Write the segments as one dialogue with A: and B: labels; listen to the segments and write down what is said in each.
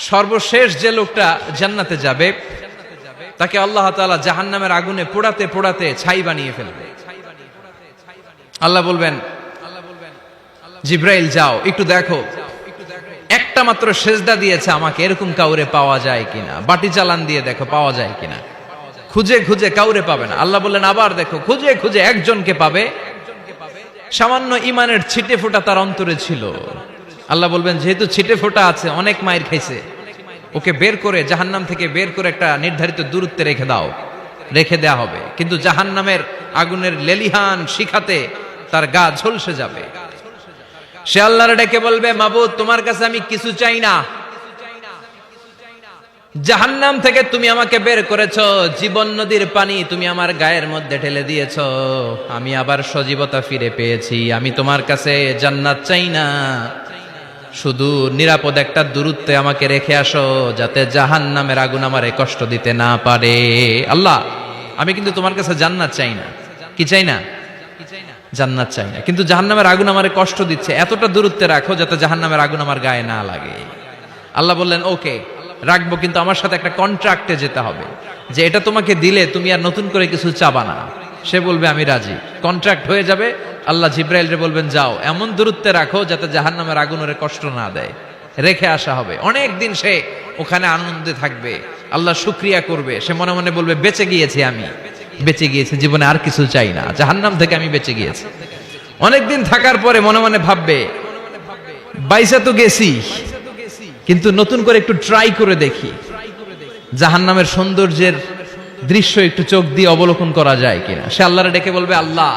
A: সর্বশেষ যে লোকটা জান্নাতে যাবে তাকে আল্লাহ তাআলা জাহান্নামের আগুনে পোড়াতে পোড়াতে ছাই বানিয়ে ফেলবে। আল্লাহ বলবেন, জিব্রাইল যাও একটু দেখো, একটা মাত্র সেজদা দিয়েছে আমাকে, এরকম কাউরে পাওয়া যায় কিনা। বাটি চালান দিয়ে দেখো পাওয়া যায় কিনা। খুঁজে খুঁজে কাউরে পাবে না। আল্লাহ বললেন আবার দেখো, খুঁজে খুঁজে একজনকে পাবে, সামান্য ইমানের ছিটে ফোঁটা তার অন্তরে ছিল। আল্লাহ বলবেন যেহেতু ছিটে ফোঁটা আছে, অনেক মায়ের খাইছে, ওকে বের করে জাহান্নাম থেকে বের করে একটা নির্ধারিত দূরত্বে রেখে দাও। রেখে দেয়া হবে, কিন্তু জাহান্নামের আগুনের লেলিহান শিখাতে তার গা ঝলসে যাবে। সে আল্লাহর ডেকে বলবে, মাবুদ তোমার কাছে আমি কিছু চাই না, জাহান্নাম থেকে তুমি আমাকে বের করেছো, জীবন নদীর পানি তুমি আমার গায়ের মধ্যে ঢেলে দিয়েছো, আমি আবার সজীবতা ফিরে পেয়েছি। আমি তোমার কাছে জান্নাত চাই না, শুধু নিরাপদ একটা দূরত্বে আমাকে রেখে আসো, যাতে জাহান্নামের আগুন আমারে কষ্ট দিতে না পারে। আল্লাহ আমি কিন্তু তোমার কাছে জান্নাত চাই না। কি চাই না? জান্নাত চাই না, কিন্তু জাহান্নামের আগুন আমারে কষ্ট দিচ্ছে, এতটা দূরত্বে রাখো যাতে জাহান্নামের আগুন আমার গায়ে না লাগে। আল্লাহ বললেন ওকে রাখবো, কিন্তু আমার সাথে একটা কন্ট্রাক্টে যেতে হবে, যে এটা তোমাকে দিলে তুমি আর নতুন করে কিছু চাবা না। সে বলবে আমি রাজি, কন্ট্রাক্ট হয়ে যাবে। আল্লাহ জিব্রাইলরে বলবেন যাও এমন দূরত্বে রাখো যাতে জাহান্নামের আগুন ওরে কষ্ট না দেয়। রেখে আসা হবে, অনেক দিন সে ওখানে আনন্দে থাকবে, আল্লাহ শুকরিয়া করবে। সে মনে মনে বলবে বেঁচে গিয়েছি, আমি বেঁচে গিয়েছি, জীবনে আর কিছু চাই না, জাহান্নাম থেকে আমি বেঁচে গিয়েছি। অনেকদিন থাকার পরে মনে মনে ভাববে বাইসা তো গেছি, কিন্তু নতুন করে একটু ট্রাই করে দেখি, জাহান্নামের সৌন্দর্যের দৃশ্য একটু চোখ দিয়ে অবলোকন করা যায় কিনা। সে আল্লাহরে ডেকে বলবে আল্লাহ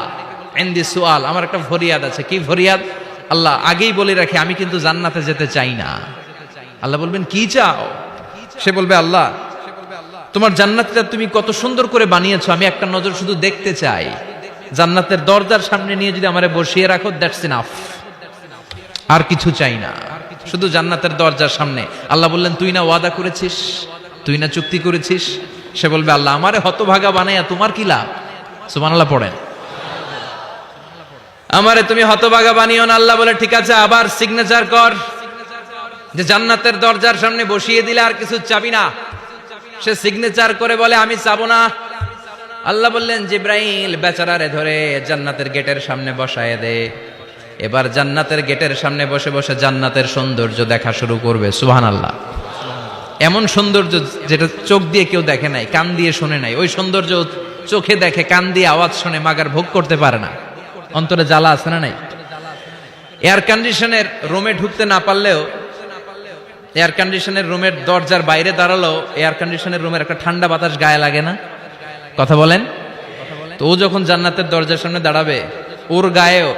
A: ইনদি সুআল, আমার একটা ফরিয়াদ আছে। কি ফরিয়াদ? আল্লাহ আগেই বলে রাখি আমি কিন্তু জান্নাতে যেতে চাই না। আল্লাহ বলবেন কি চাও? সে বলবে আল্লাহ তোমার জান্নাতটা তুমি কত সুন্দর করে বানিয়েছো, আমি একটা নজর শুধু দেখতে চাই। জান্নাতের দরজার সামনে নিয়ে যদি আমারে বসিয়ে রাখো, দ্যাটস ইনাফ, আর কিছু চাই না, শুধু জান্নাতের দরজার সামনে। আল্লাহ বললেন তুই না ওয়াদা করেছিস, তুই না চুক্তি করেছিস। সে বলবে আল্লাহ আমারে হতভাগা বানাইয়া তোমার কি লাভ? সুবহানাল্লাহ পড়েন। আমারে তুমি হতভাগা বানিও না। আল্লাহ বলে ঠিক আছে, আবার সিগনেচার কর যে জান্নাতের দরজার সামনে বসিয়ে দিলে আর কিছু চাবি না। সে সিগনেচার করে বলে আমি চাবো না। আল্লাহ বললেন জিব্রাইল বেচারারে ধরে জান্নাতের গেটের সামনে বসায় দে। এবার জান্নাতের গেটের সামনে বসে বসে জান্নাতের সৌন্দর্য দেখা শুরু করবে। সুবহানাল্লাহ। এমন সৌন্দর্য যেটা চোখ দিয়ে কেউ দেখে নাই, কান দিয়ে শুনে নাই। ওই সৌন্দর্য চোখে দেখে, কান দিয়ে আওয়াজ শুনে মাগার ভোগ করতে পারে না। অন্তরে জ্বালা আছে না নাই? এয়ার কন্ডিশনের রুমে ঢুকতে না পারলেও, এয়ার কন্ডিশনের রুমের দরজার বাইরে দাঁড়ালো, এয়ার কন্ডিশনের রুমের একটা ঠান্ডা বাতাস গায়ে লাগে না? কথা বলেন তো। ও যখন জান্নাতের দরজার সামনে দাঁড়াবে, ওর গায়েও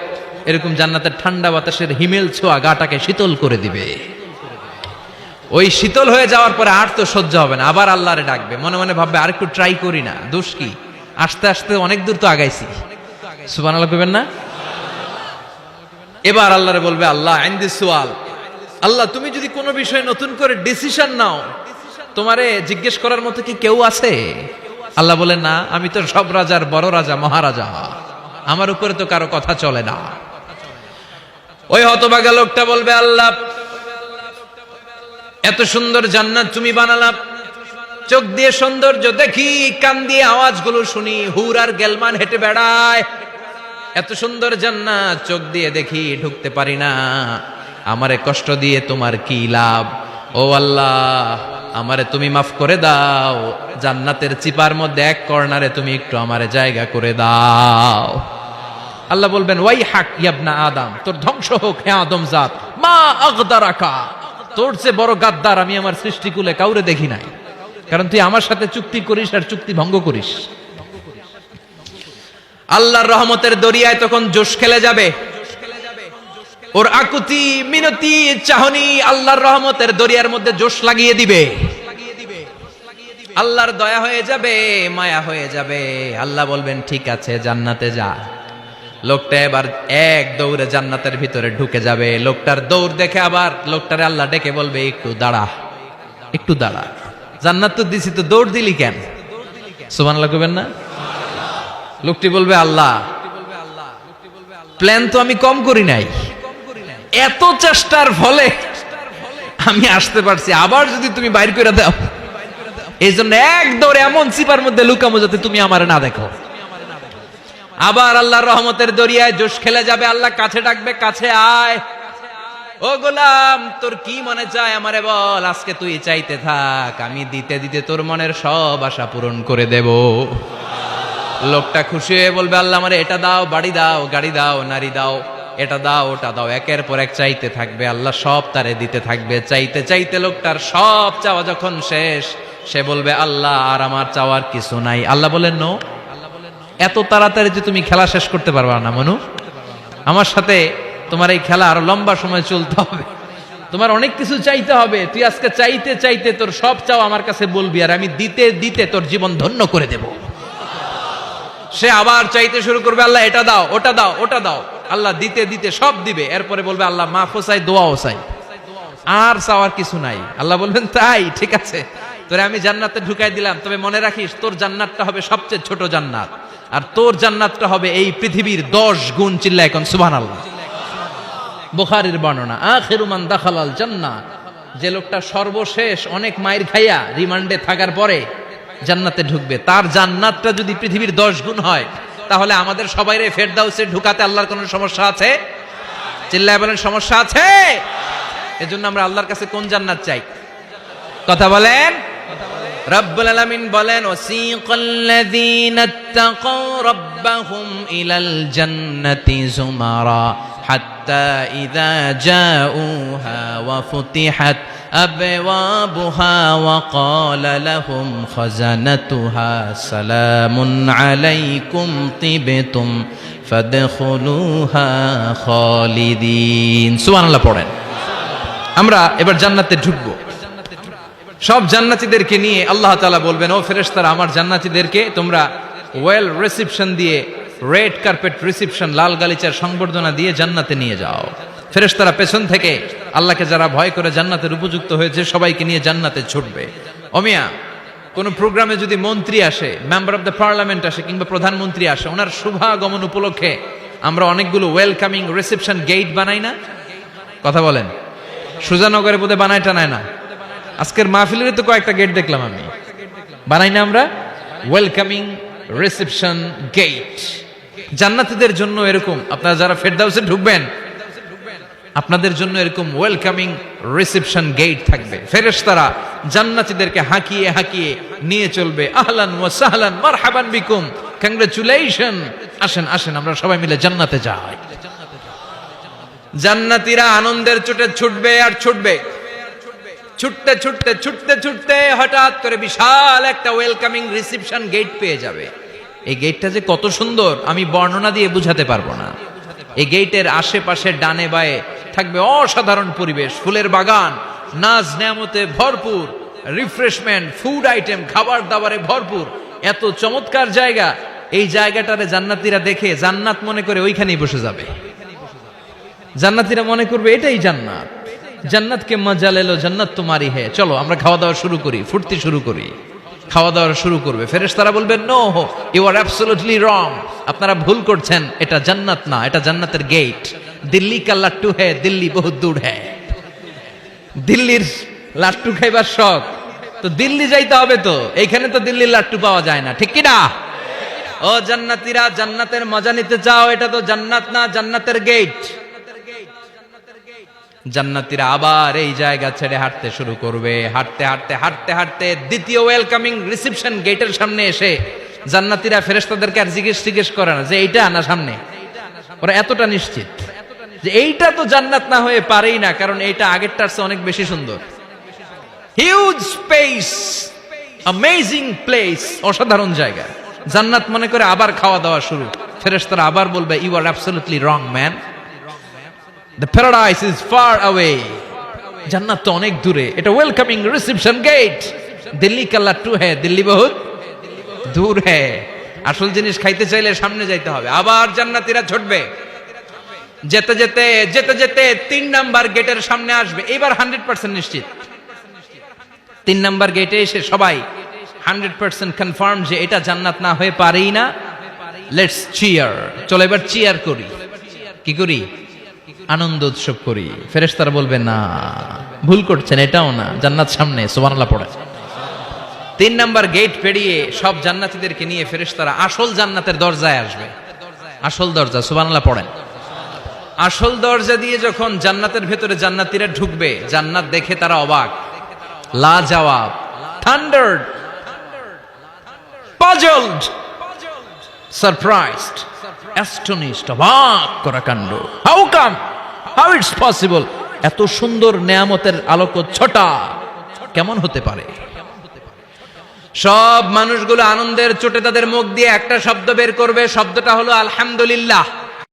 A: এরকম জান্নাতের ঠান্ডা বাতাসের হিমেল ছোঁয়া গাটাকে শীতল করে দিবে। ওই শীতল হয়ে যাওয়ার পরে আর তো সহ্য হবে না, আবার আল্লাহরে ডাকবে। মনে মনে ভাববে আর একটু ট্রাই করি না, দোষ কি, আস্তে আস্তে অনেক দূর তো আগাইছি। সুবহানাল্লাহ কইবেন না? এবার আল্লাহরে বলবে আল্লাহ ইনদি সুআল, আল্লাহ তুমি যদি কোনো বিষয়ে নতুন করে ডিসিশন নাও, তোমারে জিজ্ঞেস করার মতো কি কেউ আছে? আল্লাহ বলে না, আমি তো সব রাজার বড় রাজা, মহারাজা, আমার উপরে তো কারো কথা চলে না। ওই হতভাগা লোকটা বলবে আল্লাহ এত সুন্দর জান্নাত তুমি বানালা, চোখ দিয়ে সৌন্দর্য দেখি, কান দিয়ে আওয়াজগুলো শুনি, হুর আর গেলমান হেঁটে বেড়ায়, এত সুন্দর জান্নাত চোখ দিয়ে দেখি, ঢুকতে পারি না, আমারে কষ্ট দিয়ে তোমার কি লাভ? ও আল্লাহ আমারে তুমি মাফ করে দাও, জান্নাতের চিপার মধ্যে এক কর্নারে তুমি একটু আমারে জায়গা করে দাও। আল্লাহ বলবেন ওয়াই হাক ইয়াবনা আদম, তোর ধ্বংস হোক হে আদম জাত, মা আগদারাকা, তোর চেয়ে বড় গাদ্দার আমি আমার সৃষ্টিকুলে কাউরে দেখি নাই, কারণ তুই আমার সাথে চুক্তি করিস আর চুক্তি ভঙ্গ করিস। আল্লাহর রহমতের দরিয়ায় তখন জোশ খেলে যাবে, ওর আকুতি মিনতি চাহনি আল্লাহর রহমতের দরিয়ার মধ্যে জোশ লাগিয়ে দিবে। আল্লাহর দয়া হয়ে যাবে, মায়া হয়ে যাবে। আল্লাহ বলবেন ঠিক আছে জান্নাতে যা। লোকটা এবার এক দৌড়ে জান্নাতের ভিতরে ঢুকে যাবে। লোকটার দৌড় দেখে আবার লোকটারে আল্লাহ ডেকে বলবে একটু দাঁড়া, একটু দাঁড়া, জান্নাত তো দিছি, তো দৌড় দিলি কেন? সুবহানাল্লাহ কইবেন না? লোকটি বলবে আল্লাহ প্ল্যান তো আমি কম করি নাই, এত চেষ্টার ফলে আমি আসতে পারছি, আবার যদি তুমি বাইর করে দাও, এই জন্য এক দৌড়ে এমন চিপার মধ্যে লুকামো যাতে তুমি আমার না দেখো। আবার আল্লাহর রহমতের দরিয়ায় জোশ খেলে যাবে, আল্লাহ কাছে ডাকবে, কাছে আয়, ও গোলাম তোর কি মনে চায় আমারে বল, আজকে তুই চাইতে থাক, আমি দিতে দিতে তোর মনের সব আশা পূরণ করে দেব। লোকটা খুশি হয়ে বলবে, আল্লাহ আমারে এটা দাও, বাড়ি দাও, গাড়ি দাও, নারী দাও, এটা দাও, ওটা দাও, একের পর এক চাইতে থাকবে, আল্লাহ সব তারে দিতে থাকবে। চাইতে চাইতে লোকটার সব চাওয়া যখন শেষ, সে বলবে, আল্লাহ আর আমার চাওয়ার কিছু নাই। আল্লাহ বলেন, নো, এত তাড়াতাড়ি যে তুমি খেলা শেষ করতে পারবা না মনু, আমার সাথে তোমার এই খেলা আরো লম্বা সময় চলতে হবে, তোমার অনেক কিছু চাইতে হবে। তুই আজকে চাইতে চাইতে তোর সব চাও আমার কাছে বলবি, আর আমি দিতে দিতে তোর জীবন ধন্য করে দেব। সে আবার চাইতে শুরু করবে, আল্লাহ এটা দাও, ওটা দাও, ওটা দাও, আল্লাহ দিতে দিতে সব দিবে। এরপরে বলবে, আল্লাহ মাফও চাই, দোয়াও চাই, আর চাওয়ার কিছু নাই। আল্লাহ বলবেন, তাই ঠিক আছে, তোরে আমি জান্নাতে ঢুকাই দিলাম, তবে মনে রাখিস তোর জান্নাতটা হবে সবচেয়ে ছোট জান্নাত, আর তোর জান্নাতটা হবে এই পৃথিবীর 10 গুণ। চিল্লায় এখন সুবহানাল্লাহ। বুখারীর বর্ণনা, আখিরু মান দাখালাল জান্নাহ, যে লোকটা সর্বশেষ অনেক মাইর খাইয়া রিমান্ডে থাকার পরে জান্নাতে ঢুকবে, তার জান্নাতটা যদি পৃথিবীর 10 গুণ হয়, তাহলে আমাদের সবাইরে ফেরদাউসে ঢুকাতে আল্লাহর কোনো সমস্যা আছে? চিল্লায় বলেন, সমস্যা আছে? এজন্য আমরা আল্লাহর কাছে কোন জান্নাত চাই? কথা বলেন। রব্বুল আলামিন বলেন, ওয়াসিকাল্লাযীনা ইত্তাকাউ রাব্বাহুম ইলাল জান্নাতি যুমারা হাত্তা ইযা জাউহা ওয়া ফুতিহাত আবওয়াবুহা ওয়া ক্বালা লাহুম খাজানাতুহা সালামুন আলাইকুম তিবতুম ফাদখুলুহা খালিদিন। সুবহানাল্লাহ পড়েন। আমরা এবার জান্নাতে ঢুকবো। সব জান্নাতীদেরকে নিয়ে আল্লাহ তাআলা বলবেন, ও ফেরেশতারা, আমার জান্নাতীদেরকে তোমরা ওয়েল রিসেপশন দিয়ে, রেড কার্পেট রিসেপশন, লাল গালিচার সংবর্ধনা দিয়ে জান্নাতে নিয়ে যাও। ফেরেশতারা পেছন থেকে আল্লাহকে যারা ভয় করে জান্নাতের উপযুক্ত হয়েছে সবাইকে নিয়ে জান্নাতে ছুটবে। অমিয়া, কোন প্রোগ্রামে যদি মন্ত্রী আসে, মেম্বার অফ দ্য পার্লামেন্ট আসে, কিংবা প্রধানমন্ত্রী আসে, ওনার শুভাগমন উপলক্ষে আমরা অনেকগুলো ওয়েলকামিং রিসেপশন গেট বানাই না? কথা বলেন। সুজানগরে বোধহয় বানায় টানায় না? আজকের মাহফিলের তো কয়েকটা গেট দেখলাম আমি, বানাই না আমরা? Welcoming reception gate. জান্নাতীদের জন্য এরকম, আপনারা যারা ফেরদাউসে ঢুকবেন আপনাদের জন্য এরকম ওয়েলকামিং রিসেপশন গেট থাকবে। ফেরেশতারা জান্নাতীদেরকে হাঁকিয়ে হাঁকিয়ে নিয়ে চলবে, আহলান ওয়া সাহলান মারহাবান বিকুম, কংগ্রাচুলেশন, আসেন আসেন আমরা সবাই মিলে জান্নাতে যাই। জান্নাতীরা আনন্দের চোটে ছুটবে আর ছুটবে, ছুটতে ছুটতে ছুটতে ছুটতে হঠাৎ করে বিশাল একটা ওয়েলকামিং রিসেপশন গেট পেয়ে যাবে। এই গেটটা যে কত সুন্দর আমি বর্ণনা দিয়ে বুঝাতে পারবো না। এই গেটের আশেপাশে ডানে বায়ে থাকবে অসাধারণ পরিবেশ, ফুলের বাগান, নাজ নেয়ামতে ভরপুর, রিফ্রেশমেন্ট, ফুড আইটেম, খাবার দাবারে ভরপুর, এত চমৎকার জায়গা। এই জায়গাটারে জান্নাতীরা দেখে জান্নাত মনে করে ওইখানেই বসে যাবে। জান্নাতীরা মনে করবে এটাই জান্নাত, জান্নাতকে মজা লেলো, জান্নাত তোমারই হে, চলো আমরা খাওয়া দাওয়া শুরু করি, ফুর্তি শুরু করি। খাওয়া দাওয়া শুরু করবে। ফেরেশতারা বলবেন, no, you are absolutely wrong, আপনারা ভুল করছেন, এটা জান্নাত না, এটা জান্নাতের গেট। দিল্লি কা লাট্টু হে, দিল্লি বহুত দূর হে। দিল্লির লাট্টু খাইবার শখ, তো দিল্লি যাইতে হবে, তো এইখানে তো দিল্লির লাট্টু পাওয়া যায় না, ঠিক কি না? ও জান্নাতীরা, জান্নাতের মজা নিতে চাও? এটা তো জান্নাত না, জান্নাতের গেট। জান্নাতীরা আবার এই জায়গা ছেড়ে হাঁটতে শুরু করবে। হাঁটতে হাঁটতে হাঁটতে হাঁটতে দ্বিতীয় ওয়েলকামিং রিসেপশন গেটের সামনে এসে জান্নাতীরা ফেরেশতাদেরকে আর জিজ্ঞেস করে না যে এইটা না সামনে, ওরা এতটা নিশ্চিত যে এইটা তো জান্নাত না হয়ে পারেই না, কারণ এইটা আগেরটার চেয়ে অনেক বেশি সুন্দর। হিউজ স্পেস, অ্যামেজিং প্লেস, অসাধারণ জায়গা। জান্নাত মনে করে আবার খাওয়া দাওয়া শুরু। ফেরেশতারা আবার বলবে, you are absolutely wrong man, the paradise is far away, জান্নাত তো অনেক দূরে, এটা ওয়েলকামিং রিসেপশন গেট। দিল্লি কা লাট্টু হে, দিল্লি বহুত দূর হে। আসল জিনিস খাইতে চাইলে সামনে যাইতে হবে। আবার জান্নাতীরা ছুটবে, যেতে যেতে যেতে যেতে 3 নাম্বার গেটের সামনে আসবে। এবার 100% নিশ্চিত 3 নাম্বার গেটে এসে সবাই 100% কনফার্ম যে এটা জান্নাত না হয়ে পারেই না। লেটস চিয়ার, চলো এবার চিয়ার করি। কি করি? আনন্দ উৎসব করি, ফেরেশতারা বলবে না, ভুল করছেন, এটাও না, জান্নাত সামনে, সুবহানাল্লাহ পড়ে। 3 নাম্বার গেট পেরিয়ে সব জান্নাতীদেরকে নিয়ে ফেরেশতারা আসল জান্নাতের দরজায় আসবে। আসল দরজা, সুবহানাল্লাহ পড়েন। আসল দরজা দিয়ে যখন জান্নাতের ভেতরে জান্নাতীরা ঢুকবে, জান্নাত দেখে তারা অবাক, লাজবাব, থান্ডার্ড, পাজলড, সারপ্রাইজড, অ্যাস্টনিশড, অবাক করা কাণ্ড। How come, how it's possible, এত সুন্দর নেয়ামতের আলোকচ্ছটা কেমন হতে পারে? সব মানুষগুলো আনন্দের চোটে তাদের মুখ দিয়ে একটা শব্দ বের করবে, শব্দটা হলো আলহামদুলিল্লাহ।